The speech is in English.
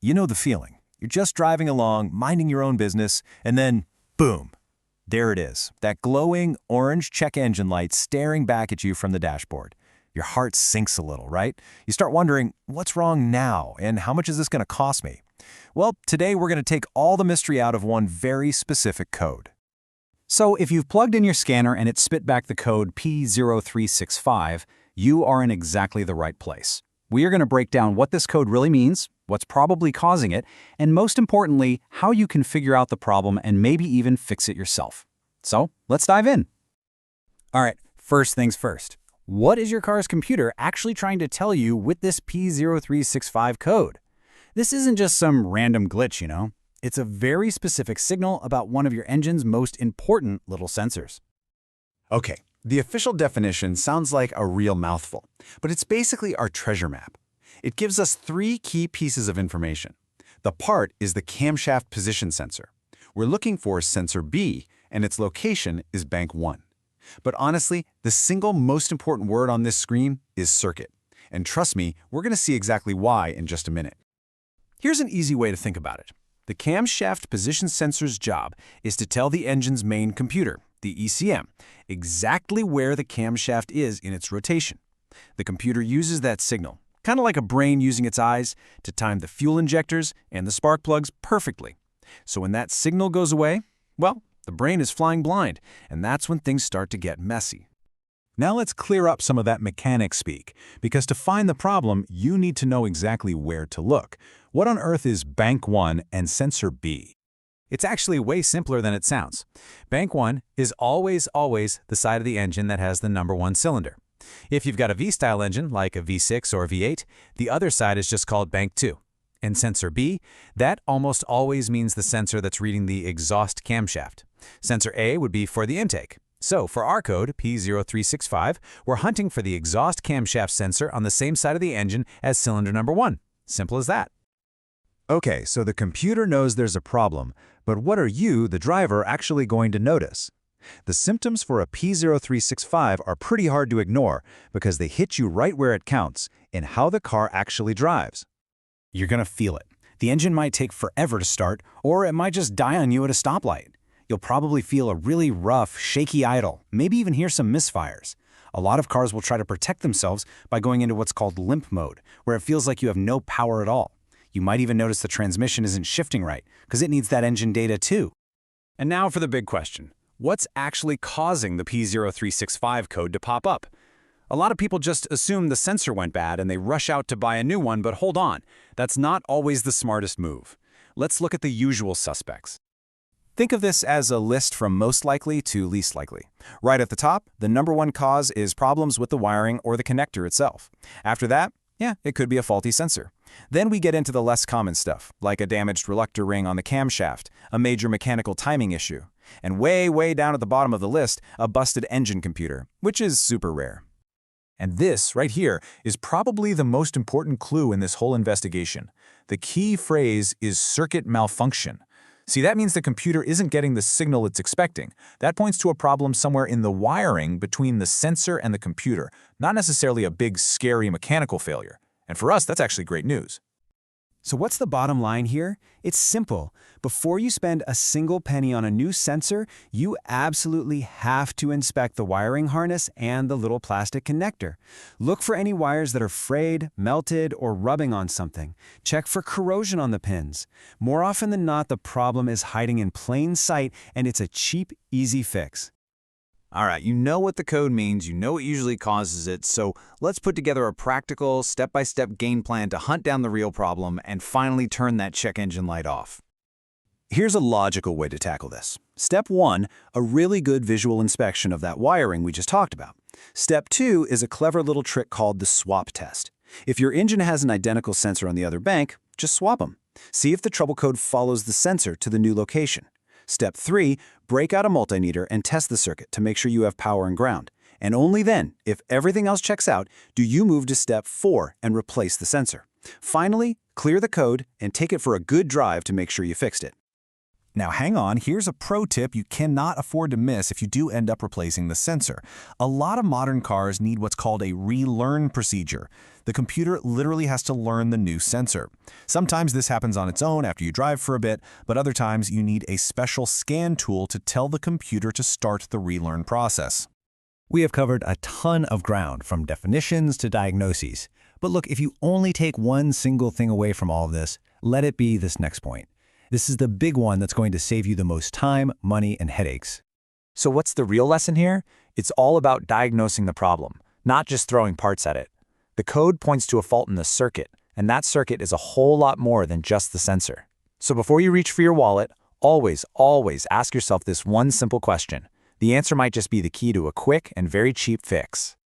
You know the feeling. You're just driving along, minding your own business, and then, boom, there it is, that glowing orange check engine light staring back at you from the dashboard. Your heart sinks a little, right? You start wondering, what's wrong now, and how much is this going to cost me? Well, today we're going to take all the mystery out of one very specific code. So if you've plugged in your scanner and it spit back the code P0365, you are in exactly the right place. We are going to break down what this code really means, what's probably causing it, and most importantly, how you can figure out the problem and maybe even fix it yourself. So let's dive in. All right, first things first. What is your car's computer actually trying to tell you with this P0365 code? This isn't just some random glitch, you know. It's a very specific signal about one of your engine's most important little sensors. Okay, the official definition sounds like a real mouthful, but it's basically our treasure map. It gives us 3 key pieces of information. The part is the camshaft position sensor. We're looking for sensor B, and its location is bank 1. But honestly, the single most important word on this screen is circuit. And trust me, we're going to see exactly why in just a minute. Here's an easy way to think about it. The camshaft position sensor's job is to tell the engine's main computer, the ECM, exactly where the camshaft is in its rotation. The computer uses that signal, kind of like a brain using its eyes, to time the fuel injectors and the spark plugs perfectly. So when that signal goes away, well, the brain is flying blind, and that's when things start to get messy. Now let's clear up some of that mechanic speak, because to find the problem, you need to know exactly where to look. What on earth is bank 1 and sensor B? It's actually way simpler than it sounds. Bank 1 is always the side of the engine that has the number 1 cylinder. If you've got a V-style engine, like a V6 or V8, the other side is just called bank 2. And sensor B, that almost always means the sensor that's reading the exhaust camshaft. Sensor A would be for the intake. So for our code, P0365, we're hunting for the exhaust camshaft sensor on the same side of the engine as cylinder number 1. Simple as that. Okay, so the computer knows there's a problem, but what are you, the driver, actually going to notice? The symptoms for a P0365 are pretty hard to ignore because they hit you right where it counts, in how the car actually drives. You're going to feel it. The engine might take forever to start, or it might just die on you at a stoplight. You'll probably feel a really rough, shaky idle, maybe even hear some misfires. A lot of cars will try to protect themselves by going into what's called limp mode, where it feels like you have no power at all. You might even notice the transmission isn't shifting right, because it needs that engine data too. And now for the big question. What's actually causing the P0365 code to pop up? A lot of people just assume the sensor went bad and they rush out to buy a new one, but hold on. That's not always the smartest move. Let's look at the usual suspects. Think of this as a list from most likely to least likely. Right at the top, the number 1 cause is problems with the wiring or the connector itself. After that, it could be a faulty sensor. Then we get into the less common stuff, like a damaged reluctor ring on the camshaft, a major mechanical timing issue, and way down at the bottom of the list, a busted engine computer, which is super rare. And this, right here, is probably the most important clue in this whole investigation. The key phrase is circuit malfunction. See, that means the computer isn't getting the signal it's expecting. That points to a problem somewhere in the wiring between the sensor and the computer, not necessarily a big, scary mechanical failure. And for us, that's actually great news. So what's the bottom line here? It's simple. Before you spend a single penny on a new sensor, you absolutely have to inspect the wiring harness and the little plastic connector. Look for any wires that are frayed, melted, or rubbing on something. Check for corrosion on the pins. More often than not, the problem is hiding in plain sight, and it's a cheap, easy fix. All right, you know what the code means, you know what usually causes it, so let's put together a practical, step-by-step game plan to hunt down the real problem and finally turn that check engine light off. Here's a logical way to tackle this. Step 1, a really good visual inspection of that wiring we just talked about. Step 2 is a clever little trick called the swap test. If your engine has an identical sensor on the other bank, just swap them. See if the trouble code follows the sensor to the new location. Step 3, break out a multimeter and test the circuit to make sure you have power and ground. And only then, if everything else checks out, do you move to step 4 and replace the sensor. Finally, clear the code and take it for a good drive to make sure you fixed it. Now hang on, here's a pro tip you cannot afford to miss if you do end up replacing the sensor. A lot of modern cars need what's called a relearn procedure. The computer literally has to learn the new sensor. Sometimes this happens on its own after you drive for a bit, but other times you need a special scan tool to tell the computer to start the relearn process. We have covered a ton of ground, from definitions to diagnoses. But look, if you only take one single thing away from all of this, let it be this next point. This is the big one that's going to save you the most time, money, and headaches. So what's the real lesson here? It's all about diagnosing the problem, not just throwing parts at it. The code points to a fault in the circuit, and that circuit is a whole lot more than just the sensor. So before you reach for your wallet, always ask yourself this one simple question. The answer might just be the key to a quick and very cheap fix.